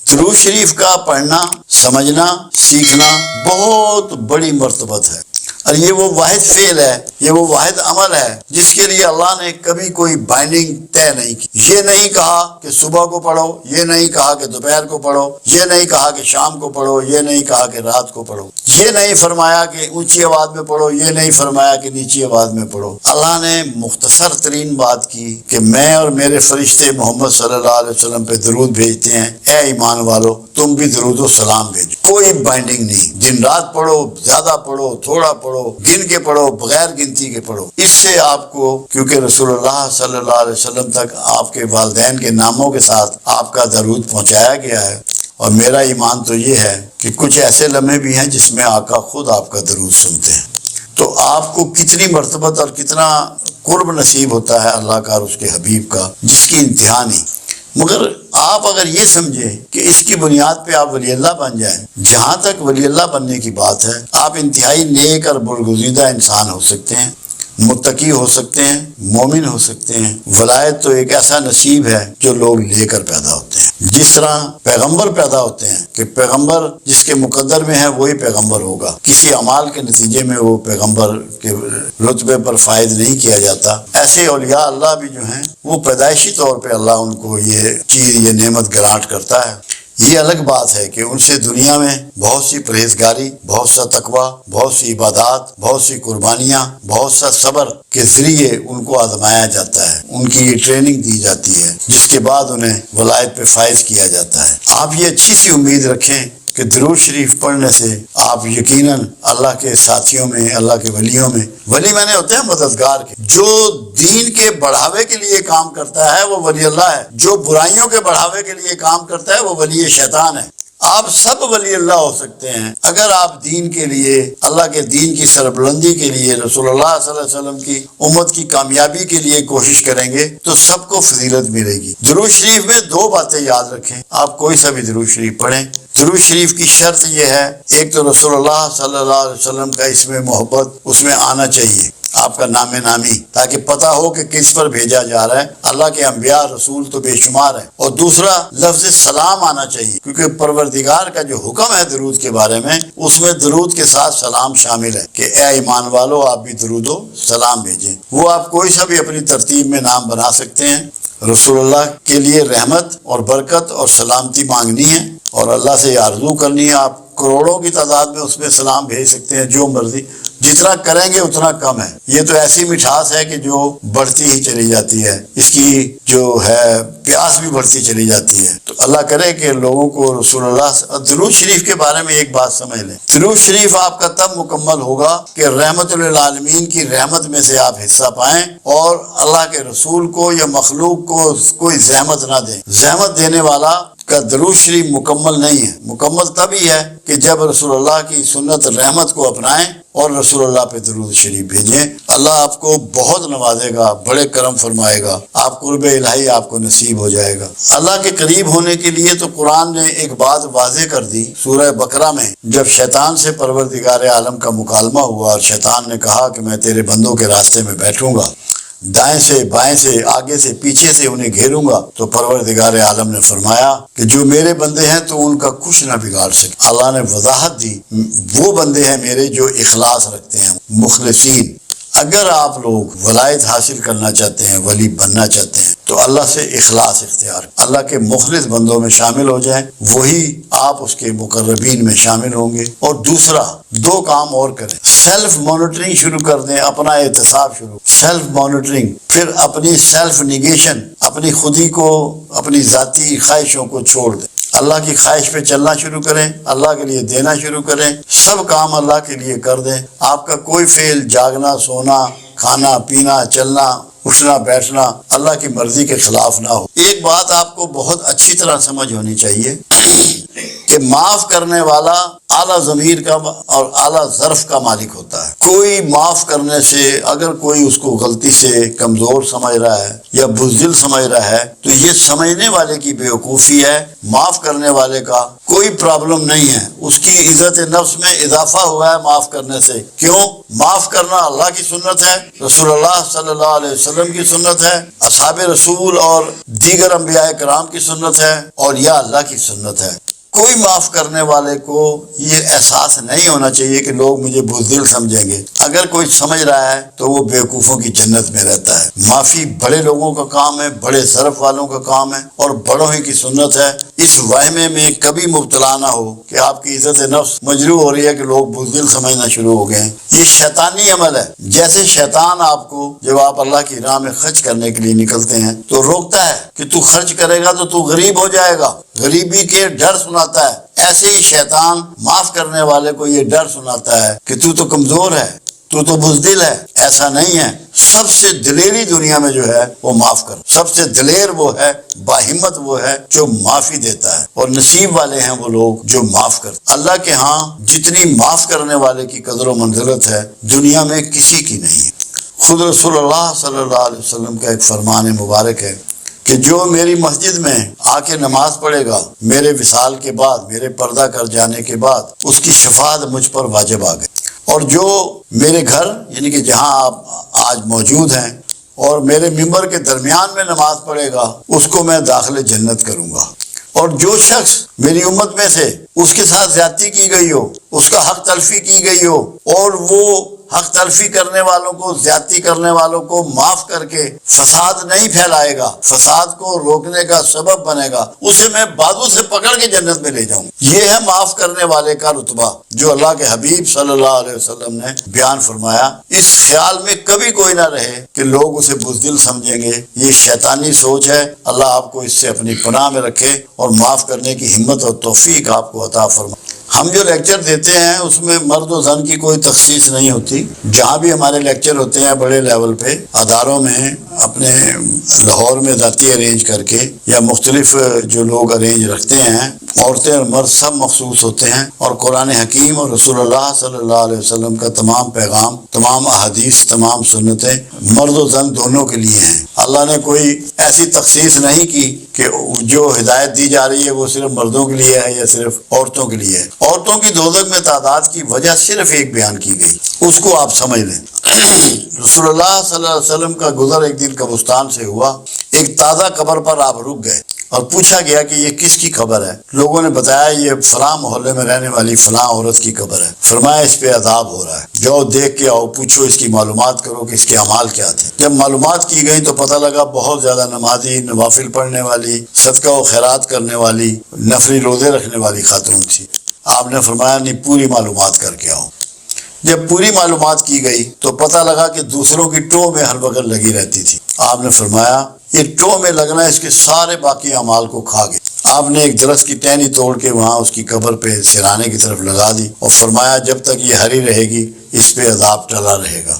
درود شریف کا پڑھنا، سمجھنا، سیکھنا بہت بڑی مرتبت ہے، اور یہ وہ واحد فعل ہے، یہ وہ واحد عمل ہے جس کے لیے اللہ نے کبھی کوئی بائنڈنگ طے نہیں کی۔ یہ نہیں کہا کہ صبح کو پڑھو، یہ نہیں کہا کہ دوپہر کو پڑھو، یہ نہیں کہا کہ شام کو پڑھو، یہ نہیں کہا کہ رات کو پڑھو، یہ نہیں فرمایا کہ اونچی آواز میں پڑھو، یہ نہیں فرمایا کہ نیچی آواز میں پڑھو۔ اللہ نے مختصر ترین بات کی کہ میں اور میرے فرشتے محمد صلی اللہ علیہ وسلم پہ درود بھیجتے ہیں، اے ایمان والو تم بھی درود و سلام بھیجو۔ کوئی بائنڈنگ نہیں، دن رات پڑھو، زیادہ پڑھو، تھوڑا پڑھو، گن کے پڑھو، بغیر گنتی کے پڑھو۔ اس سے آپ کو، کیونکہ رسول اللہ صلی اللہ علیہ وسلم تک آپ کے والدین کے ناموں کے ساتھ آپ کا درود پہنچایا گیا ہے، اور میرا ایمان تو یہ ہے کہ کچھ ایسے لمحے بھی ہیں جس میں آقا خود آپ کا درود سنتے ہیں۔ تو آپ کو کتنی مرتبت اور کتنا قرب نصیب ہوتا ہے اللہ کا اور اس کے حبیب کا، جس کی انتہا نہیں۔ مگر آپ اگر یہ سمجھیں کہ اس کی بنیاد پہ آپ ولی اللہ بن جائیں، جہاں تک ولی اللہ بننے کی بات ہے، آپ انتہائی نیک اور برگزیدہ انسان ہو سکتے ہیں، متقی ہو سکتے ہیں، مومن ہو سکتے ہیں۔ ولایت تو ایک ایسا نصیب ہے جو لوگ لے کر پیدا ہوتے ہیں، جس طرح پیغمبر پیدا ہوتے ہیں کہ پیغمبر جس کے مقدر میں ہے وہی پیغمبر ہوگا، کسی اعمال کے نتیجے میں وہ پیغمبر کے رتبے پر فائد نہیں کیا جاتا۔ ایسے اولیاء اللہ بھی جو ہیں وہ پیدائشی طور پہ اللہ ان کو یہ چیز، یہ نعمت گرانٹ کرتا ہے۔ یہ الگ بات ہے کہ ان سے دنیا میں بہت سی پرہیزگاری، بہت سا تقوی، بہت سی عبادات، بہت سی قربانیاں، بہت سا صبر کے ذریعے ان کو آزمایا جاتا ہے، ان کی یہ ٹریننگ دی جاتی ہے، جس کے بعد انہیں ولایت پہ فائز کیا جاتا ہے۔ آپ یہ اچھی سی امید رکھیں کہ درود شریف پڑھنے سے آپ یقیناً اللہ کے ساتھیوں میں، اللہ کے ولیوں میں، ولی میں نے ہوتے ہیں مددگار کے، جو دین کے بڑھاوے کے لیے کام کرتا ہے وہ ولی اللہ ہے، جو برائیوں کے بڑھاوے کے لیے کام کرتا ہے وہ ولی شیطان ہے۔ آپ سب ولی اللہ ہو سکتے ہیں اگر آپ دین کے لیے، اللہ کے دین کی سربلندی کے لیے، رسول اللہ صلی اللہ علیہ وسلم کی امت کی کامیابی کے لیے کوشش کریں گے تو سب کو فضیلت ملے گی۔ درود شریف میں دو باتیں یاد رکھیں، آپ کوئی سا بھی درود شریف پڑھیں۔ درود شریف کی شرط یہ ہے، ایک تو رسول اللہ صلی اللہ علیہ وسلم کا اس میں محبت اس میں آنا چاہیے، آپ کا نام نامی، تاکہ پتہ ہو کہ کس پر بھیجا جا رہا ہے۔ اللہ کے انبیاء رسول تو بے شمار ہیں۔ اور دوسرا لفظ سلام آنا چاہیے، کیونکہ پروردگار کا جو حکم ہے درود کے بارے میں، اس میں درود کے ساتھ سلام شامل ہے کہ اے ایمان والو آپ بھی درود و سلام بھیجیں۔ وہ آپ کوئی سا بھی اپنی ترتیب میں نام بنا سکتے ہیں۔ رسول اللہ کے لیے رحمت اور برکت اور سلامتی مانگنی ہے، اور اللہ سے یہ آرزو کرنی ہے۔ آپ کروڑوں کی تعداد میں اس میں سلام بھیج سکتے ہیں، جو مرضی، جتنا کریں گے اتنا کم ہے۔ یہ تو ایسی مٹھاس ہے کہ جو بڑھتی ہی چلی جاتی ہے، اس کی جو ہے پیاس بھی بڑھتی چلی جاتی ہے۔ تو اللہ کرے کہ لوگوں کو رسول اللہ درود شریف کے بارے میں ایک بات سمجھ لیں، درود شریف آپ کا تب مکمل ہوگا کہ رحمت للعالمین کی رحمت میں سے آپ حصہ پائیں، اور اللہ کے رسول کو یا مخلوق کو کوئی زحمت نہ دیں۔ زحمت دینے والا کا درود شریف مکمل نہیں ہے۔ مکمل تبھی ہے کہ جب رسول اللہ کی سنت رحمت کو اپنائیں اور رسول اللہ پہ درود شریف بھیجیں۔ اللہ آپ کو بہت نوازے گا، بڑے کرم فرمائے گا، آپ قرب الہی آپ کو نصیب ہو جائے گا۔ اللہ کے قریب ہونے کے لیے تو قرآن نے ایک بات واضح کر دی سورہ بقرہ میں، جب شیطان سے پروردگار عالم کا مکالمہ ہوا اور شیطان نے کہا کہ میں تیرے بندوں کے راستے میں بیٹھوں گا، دائیں سے بائیں سے آگے سے پیچھے سے انہیں گھیروں گا، تو پروردگار عالم نے فرمایا کہ جو میرے بندے ہیں تو ان کا کچھ نہ بگاڑ سکے۔ اللہ نے وضاحت دی، وہ بندے ہیں میرے جو اخلاص رکھتے ہیں، مخلصین۔ اگر آپ لوگ ولایت حاصل کرنا چاہتے ہیں، ولی بننا چاہتے ہیں، تو اللہ سے اخلاص اختیار، اللہ کے مخلص بندوں میں شامل ہو جائیں، وہی آپ اس کے مقربین میں شامل ہوں گے۔ اور دوسرا، دو کام اور کریں، سیلف مانیٹرنگ شروع کر دیں، اپنا احتساب شروع، سیلف مانیٹرنگ، پھر اپنی سیلف نیگیشن، اپنی خودی کو، اپنی ذاتی خواہشوں کو چھوڑ دیں، اللہ کی خواہش پہ چلنا شروع کریں، اللہ کے لیے دینا شروع کریں، سب کام اللہ کے لیے کر دیں۔ آپ کا کوئی فعل، جاگنا، سونا، کھانا پینا، چلنا، اٹھنا بیٹھنا اللہ کی مرضی کے خلاف نہ ہو۔ ایک بات آپ کو بہت اچھی طرح سمجھ ہونی چاہیے کہ معاف کرنے والا اعلیٰ ضمیر کا اور اعلیٰ ظرف کا مالک ہوتا ہے. کوئی معاف کرنے سے اگر کوئی اس کو غلطی سے کمزور سمجھ رہا ہے یا بزدل سمجھ رہا ہے تو یہ سمجھنے والے کی بیوقوفی ہے. معاف کرنے والے کا کوئی پرابلم نہیں ہے، اس کی عزت نفس میں اضافہ ہوا ہے معاف کرنے سے. کیوں؟ معاف کرنا اللہ کی سنت ہے، رسول اللہ صلی اللہ علیہ وسلم کی سنت ہے، اصحاب رسول اور دیگر انبیاء کرام کی سنت ہے، اور یا اللہ کی سنت ہے. کوئی معاف کرنے والے کو یہ احساس نہیں ہونا چاہیے کہ لوگ مجھے بزدل سمجھیں گے. اگر کوئی سمجھ رہا ہے تو وہ بیوقوفوں کی جنت میں رہتا ہے. معافی بڑے لوگوں کا کام ہے، بڑے ظرف والوں کا کام ہے اور بڑوں ہی کی سنت ہے. اس وہمے میں کبھی مبتلا نہ ہو کہ آپ کی عزت نفس مجروح ہو رہی ہے کہ لوگ بزدل سمجھنا شروع ہو گئے ہیں. یہ شیطانی عمل ہے. جیسے شیطان آپ کو جب آپ اللہ کی راہ میں خرچ کرنے کے لیے نکلتے ہیں تو روکتا ہے کہ تو خرچ کرے گا تو تو غریب ہو جائے گا، غریبی کے ڈر سناتا ہے. ایسے ہی شیطان معاف کرنے والے کو یہ ڈر سناتا ہے کہ تو کمزور ہے، تو بزدل ہے. ایسا نہیں ہے. سب سے دلیری دنیا میں جو ہے وہ معاف کر. سب سے دلیر وہ ہے، باہمت وہ ہے جو معافی دیتا ہے، اور نصیب والے ہیں وہ لوگ جو معاف کرتے. اللہ کے ہاں جتنی معاف کرنے والے کی قدر و منزلت ہے دنیا میں کسی کی نہیں ہے. خود رسول اللہ صلی اللہ علیہ وسلم کا ایک فرمان مبارک ہے کہ جو میری مسجد میں آ کے نماز پڑھے گا میرے وصال کے بعد، میرے پردہ کر جانے کے بعد، اس کی شفاعت مجھ پر واجب آ گئی. اور جو میرے گھر یعنی کہ جہاں آپ آج موجود ہیں اور میرے ممبر کے درمیان میں نماز پڑھے گا اس کو میں داخل جنت کروں گا. اور جو شخص میری امت میں سے اس کے ساتھ زیادتی کی گئی ہو، اس کا حق تلفی کی گئی ہو، اور وہ حق تلفی کرنے والوں کو، زیادتی کرنے والوں کو معاف کر کے فساد نہیں پھیلائے گا، فساد کو روکنے کا سبب بنے گا، اسے میں بازو سے پکڑ کے جنت میں لے جاؤں. یہ ہے معاف کرنے والے کا رتبہ جو اللہ کے حبیب صلی اللہ علیہ وسلم نے بیان فرمایا. اس خیال میں کبھی کوئی نہ رہے کہ لوگ اسے بزدل سمجھیں گے. یہ شیطانی سوچ ہے. اللہ آپ کو اس سے اپنی پناہ میں رکھے اور معاف کرنے کی ہمت اور توفیق آپ کو عطا فرمائے. ہم جو لیکچر دیتے ہیں اس میں مرد و زن کی کوئی تخصیص نہیں ہوتی. جہاں بھی ہمارے لیکچر ہوتے ہیں بڑے لیول پہ اداروں میں، اپنے لاہور میں ذاتی ارینج کر کے یا مختلف جو لوگ ارینج رکھتے ہیں، عورتیں اور مرد سب مخصوص ہوتے ہیں. اور قرآن حکیم اور رسول اللہ صلی اللہ علیہ وسلم کا تمام پیغام، تمام احادیث، تمام سنتیں مرد و زن دونوں کے لیے ہیں. اللہ نے کوئی ایسی تخصیص نہیں کی کہ جو ہدایت دی جا رہی ہے وہ صرف مردوں کے لیے ہے یا صرف عورتوں کے لیے ہے. عورتوں کی دوزخ میں تعداد کی وجہ صرف ایک بیان کی گئی، اس کو آپ سمجھ لیں. رسول اللہ صلی اللہ علیہ وسلم کا گزر ایک دن قبرستان سے ہوا. ایک تازہ قبر پر آپ رک گئے اور پوچھا گیا کہ یہ کس کی قبر ہے؟ لوگوں نے بتایا یہ فلاں محلے میں رہنے والی فلاں عورت کی قبر ہے. فرمایا اس پہ عذاب ہو رہا ہے، جاؤ دیکھ کے آؤ، پوچھو اس کی معلومات کرو کہ اس کے اعمال کیا تھے. جب معلومات کی گئی تو پتہ لگا بہت زیادہ نمازی، نوافل پڑھنے والی، صدقہ و خیرات کرنے والی، نفلی روزے رکھنے والی خاتون تھی. آپ نے فرمایا نہیں، پوری معلومات کر کے آؤ. جب پوری معلومات کی گئی تو پتہ لگا کہ دوسروں کی ٹو میں ہر وقت لگی رہتی تھی. آپ نے فرمایا یہ ٹو میں لگنا اس کے سارے باقی اعمال کو کھا گئے. آپ نے ایک درخت کی ٹہنی توڑ کے وہاں اس کی قبر پہ سرانے کی طرف لگا دی اور فرمایا جب تک یہ ہری رہے گی اس پہ عذاب ٹلا رہے گا.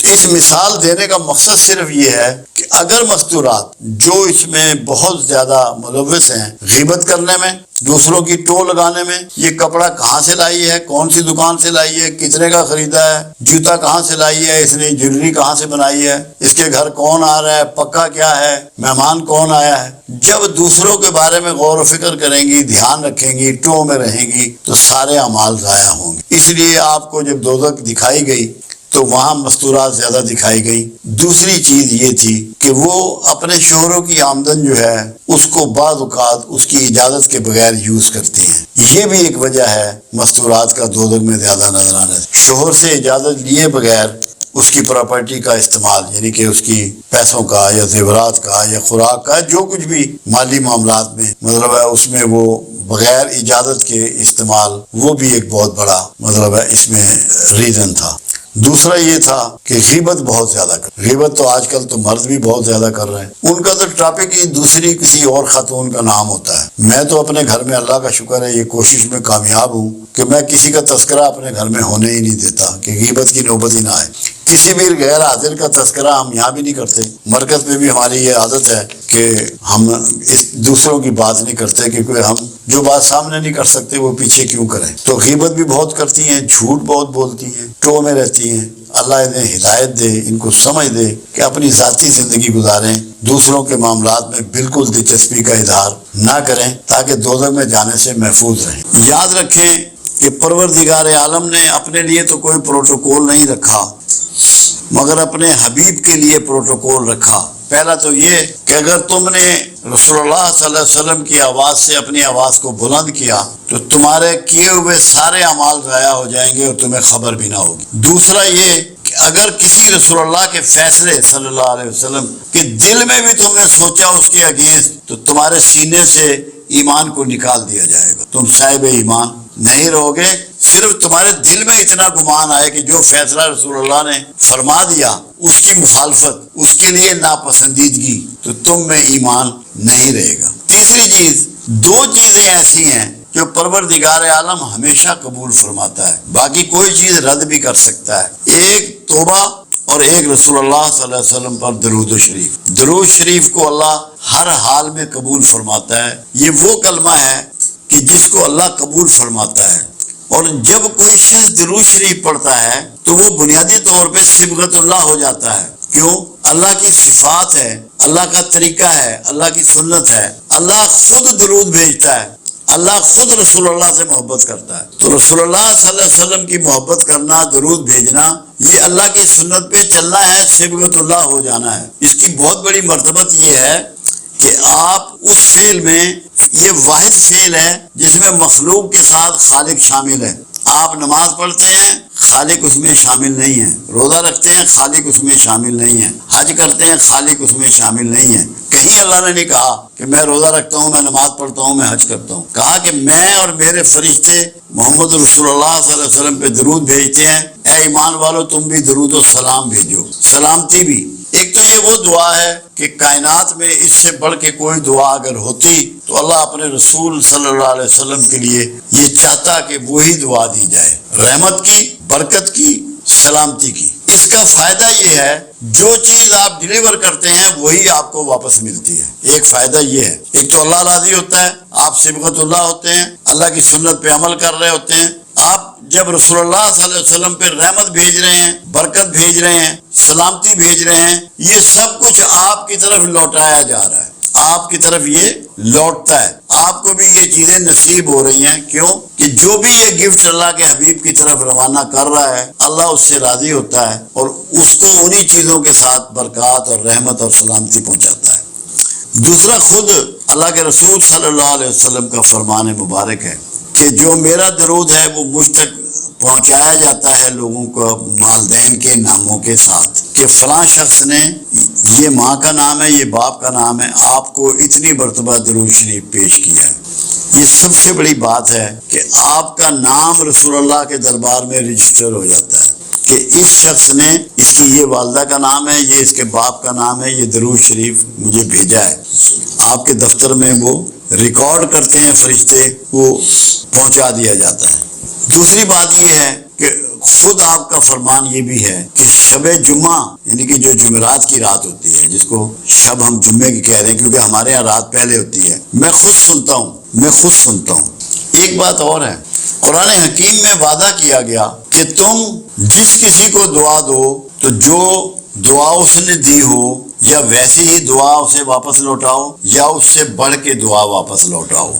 اس مثال دینے کا مقصد صرف یہ ہے کہ اگر مستورات جو اس میں بہت زیادہ ملوث ہیں، غیبت کرنے میں، دوسروں کی ٹو لگانے میں، یہ کپڑا کہاں سے لائی ہے، کون سی دکان سے لائی ہے، کتنے کا خریدا ہے، جوتا کہاں سے لائی ہے، اس نے جویلری کہاں سے بنائی ہے، اس کے گھر کون آ رہا ہے، پکا کیا ہے، مہمان کون آیا ہے، جب دوسروں کے بارے میں غور و فکر کریں گی، دھیان رکھیں گی، ٹو میں رہیں گی تو سارے اعمال ضائع ہوں گے. اس لیے آپ کو جب دوزخ دکھائی گئی تو وہاں مستورات زیادہ دکھائی گئی. دوسری چیز یہ تھی کہ وہ اپنے شوہروں کی آمدن جو ہے اس کو بعض اوقات اس کی اجازت کے بغیر یوز کرتی ہیں. یہ بھی ایک وجہ ہے مستورات کا دوزخ میں زیادہ نظر آنا. شوہر سے اجازت لیے بغیر اس کی پراپرٹی کا استعمال، یعنی کہ اس کی پیسوں کا یا زیورات کا یا خوراک کا، جو کچھ بھی مالی معاملات میں مطلب ہے اس میں وہ بغیر اجازت کے استعمال، وہ بھی ایک بہت بڑا مطلب ہے اس میں ریزن تھا. دوسرا یہ تھا کہ غیبت بہت زیادہ غیبت تو آج کل تو مرد بھی بہت زیادہ کر رہے ہیں. ان کا تو ٹاپک ہی دوسری کسی اور خاتون کا نام ہوتا ہے. میں تو اپنے گھر میں اللہ کا شکر ہے یہ کوشش میں کامیاب ہوں کہ میں کسی کا تذکرہ اپنے گھر میں ہونے ہی نہیں دیتا کہ غیبت کی نوبت ہی نہ آئے. کسی بھی غیر حاضر کا تذکرہ ہم یہاں بھی نہیں کرتے. مرکز میں بھی ہماری یہ عادت ہے کہ ہم اس دوسروں کی بات نہیں کرتے کیونکہ ہم جو بات سامنے نہیں کر سکتے وہ پیچھے کیوں کریں. تو غیبت بھی بہت کرتی ہیں, جھوٹ بہت بولتی ہیں, ٹو میں رہتی ہیں. اللہ انہیں ہدایت دے, ان کو سمجھ دے کہ اپنی ذاتی زندگی گزاریں, دوسروں کے معاملات میں بالکل دلچسپی کا اظہار نہ کریں تاکہ دوزخ میں جانے سے محفوظ رہیں. یاد رکھیں کہ پروردگار عالم نے اپنے لیے تو کوئی پروٹوکول نہیں رکھا مگر اپنے حبیب کے لیے پروٹوکول رکھا. پہلا تو یہ کہ اگر تم نے رسول اللہ صلی اللہ علیہ وسلم کی آواز سے اپنی آواز کو بلند کیا تو تمہارے کیے ہوئے سارے اعمال ضائع ہو جائیں گے اور تمہیں خبر بھی نہ ہوگی. دوسرا یہ کہ اگر کسی رسول اللہ کے فیصلے صلی اللہ علیہ وسلم کے دل میں بھی تم نے سوچا اس کے اگینسٹ تو تمہارے سینے سے ایمان کو نکال دیا جائے گا, تم صاحب ایمان نہیں رہو گے. صرف تمہارے دل میں اتنا گمان آئے کہ جو فیصلہ رسول اللہ نے فرما دیا اس کی مخالفت, اس کے لیے ناپسندیدگی, تو تم میں ایمان نہیں رہے گا. تیسری چیز, دو چیزیں ایسی ہیں جو پروردگار عالم ہمیشہ قبول فرماتا ہے, باقی کوئی چیز رد بھی کر سکتا ہے. ایک توبہ اور ایک رسول اللہ صلی اللہ علیہ وسلم پر درود و شریف. درود شریف کو اللہ ہر حال میں قبول فرماتا ہے. یہ وہ کلمہ ہے کہ جس کو اللہ قبول فرماتا ہے, اور جب کوئی شخص درود شریف پڑھتا ہے تو وہ بنیادی طور پہ صبغت اللہ ہو جاتا ہے. کیوں؟ اللہ کی صفات ہے, اللہ کا طریقہ ہے, اللہ کی سنت ہے. اللہ خود درود بھیجتا ہے, اللہ خود رسول اللہ سے محبت کرتا ہے. تو رسول اللہ صلی اللہ علیہ وسلم کی محبت کرنا, درود بھیجنا, یہ اللہ کی سنت پہ چلنا ہے, صبغت اللہ ہو جانا ہے. اس کی بہت بڑی مرتبت یہ ہے کہ آپ اس فعل میں, یہ واحد فعل ہے جس میں مخلوق کے ساتھ خالق شامل ہے. آپ نماز پڑھتے ہیں, خالق اس میں شامل نہیں ہے. روزہ رکھتے ہیں, خالق اس میں شامل نہیں ہے. حج کرتے ہیں, خالق اس میں شامل نہیں ہے. کہیں اللہ نے نہیں کہا کہ میں روزہ رکھتا ہوں, میں نماز پڑھتا ہوں, میں حج کرتا ہوں. کہا کہ میں اور میرے فرشتے محمد رسول اللہ صلی اللہ علیہ وسلم پہ درود بھیجتے ہیں. اے ایمان والو تم بھی درود و سلام بھیجو, سلامتی بھی. ایک تو یہ وہ دعا ہے کہ کائنات میں اس سے بڑھ کے کوئی دعا اگر ہوتی تو اللہ اپنے رسول صلی اللہ علیہ وسلم کے لیے یہ چاہتا کہ وہی دعا دی جائے, رحمت کی, برکت کی, سلامتی کی. اس کا فائدہ یہ ہے جو چیز آپ ڈیلیور کرتے ہیں وہی آپ کو واپس ملتی ہے. ایک فائدہ یہ ہے, ایک تو اللہ راضی ہوتا ہے, آپ صبغت اللہ ہوتے ہیں, اللہ کی سنت پہ عمل کر رہے ہوتے ہیں. آپ جب رسول اللہ صلی اللہ علیہ وسلم پہ رحمت بھیج رہے ہیں, برکت بھیج رہے ہیں, سلامتی بھیج رہے ہیں, یہ سب کچھ آپ کی طرف لوٹایا جا رہا ہے, آپ کی طرف یہ لوٹتا ہے. آپ کو بھی یہ چیزیں نصیب ہو رہی ہیں. کیوں؟ کہ جو بھی یہ گفٹ اللہ کے حبیب کی طرف روانہ کر رہا ہے اللہ اس سے راضی ہوتا ہے اور اس کو انہی چیزوں کے ساتھ برکات اور رحمت اور سلامتی پہنچاتا ہے. دوسرا, خود اللہ کے رسول صلی اللہ علیہ وسلم کا فرمان مبارک ہے کہ جو میرا درود ہے وہ مجھ تک پہنچایا جاتا ہے لوگوں کو والدین کے ناموں کے ساتھ, کہ فلاں شخص نے, یہ ماں کا نام ہے, یہ باپ کا نام ہے, آپ کو اتنی مرتبہ درود شریف پیش کیا ہے. یہ سب سے بڑی بات ہے کہ آپ کا نام رسول اللہ کے دربار میں رجسٹر ہو جاتا ہے کہ اس شخص نے, اس کی یہ والدہ کا نام ہے, یہ اس کے باپ کا نام ہے, یہ درود شریف مجھے بھیجا ہے. آپ کے دفتر میں وہ ریکارڈ کرتے ہیں فرشتے, وہ پہنچا دیا جاتا ہے. دوسری بات یہ ہے کہ خود آپ کا فرمان یہ بھی ہے کہ شب جمعہ یعنی کہ جو جمعرات کی رات ہوتی ہے, جس کو شب ہم جمعے کی کہہ رہے ہیں کیونکہ ہمارے یہاں رات پہلے ہوتی ہے, میں خود سنتا ہوں. ایک بات اور ہے, قرآن حکیم میں وعدہ کیا گیا کہ تم جس کسی کو دعا دو تو جو دعا اس نے دی ہو یا ویسی ہی دعا اسے واپس لوٹاؤ یا اس سے بڑھ کے دعا واپس لوٹاؤ.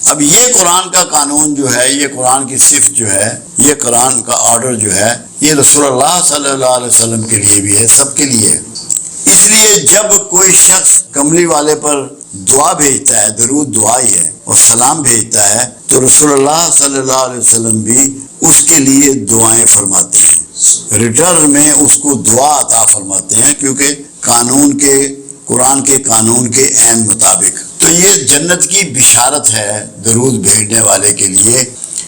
اب یہ قرآن کا قانون جو ہے, یہ قرآن کی صفت جو ہے, یہ قرآن کا آرڈر جو ہے, یہ رسول اللہ صلی اللہ علیہ وسلم کے لیے بھی ہے, سب کے لیے ہے. اس لیے جب کوئی شخص کملی والے پر دعا بھیجتا ہے, درود دعا ہی ہے, اور سلام بھیجتا ہے, تو رسول اللہ صلی اللہ علیہ وسلم بھی اس کے لیے دعائیں فرماتے ہیں, ریٹرن میں اس کو دعا عطا فرماتے ہیں, کیونکہ قانون کے, قرآن کے قانون کے عین مطابق. تو یہ جنت کی بشارت ہے درود بھیجنے والے کے لیے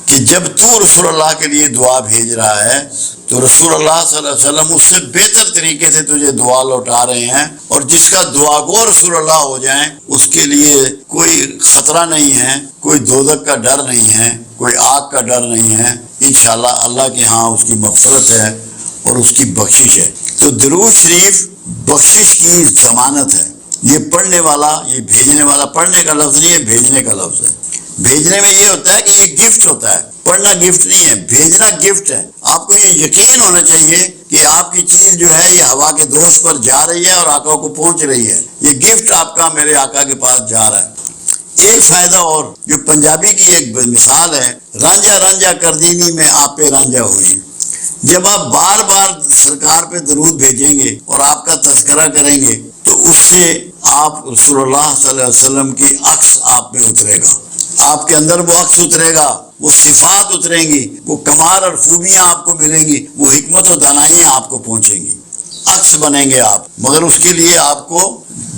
کہ جب تو رسول اللہ کے لیے دعا بھیج رہا ہے تو رسول اللہ صلی اللہ علیہ وسلم اس سے بہتر طریقے سے تجھے دعا لوٹا رہے ہیں, اور جس کا دعا گو رسول اللہ ہو جائیں اس کے لیے کوئی خطرہ نہیں ہے, کوئی دوزخ کا ڈر نہیں ہے, کوئی آگ کا ڈر نہیں ہے. انشاءاللہ اللہ کے ہاں اس کی مغفرت ہے اور اس کی بخشش ہے. تو درود شریف بخشش کی ضمانت ہے. یہ پڑھنے والا, یہ بھیجنے والا, پڑھنے کا لفظ نہیں ہے, بھیجنے کا لفظ ہے. بھیجنے میں یہ ہوتا ہے کہ یہ گفٹ ہوتا ہے، پڑھنا گفٹ نہیں ہے، بھیجنا گفٹ ہے۔ آپ کو یہ یقین ہونا چاہیے کہ آپ کی چیز جو ہے یہ ہوا کے دوش پر جا رہی ہے اور آقا کو پہنچ رہی ہے، یہ گفٹ آپ کا میرے آقا کے پاس جا رہا ہے۔ ایک فائدہ اور جو پنجابی کی ایک مثال ہے، رانجھا رانجھا کردینی میں آپ پہ رانجھا ہوئی۔ جب آپ بار بار سرکار پہ درود بھیجیں گے اور آپ کا تذکرہ کریں گے تو اس سے آپ رسول اللہ صلی اللہ علیہ وسلم کی عکس آپ میں اترے گا، آپ کے اندر وہ عکس اترے گا، وہ صفات اتریں گی، وہ کمال اور خوبیاں آپ کو ملیں گی، وہ حکمت و دانائیاں آپ کو پہنچیں گی، عکس بنیں گے آپ۔ مگر اس کے لیے آپ کو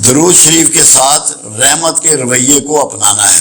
درود شریف کے ساتھ رحمت کے رویے کو اپنانا ہے۔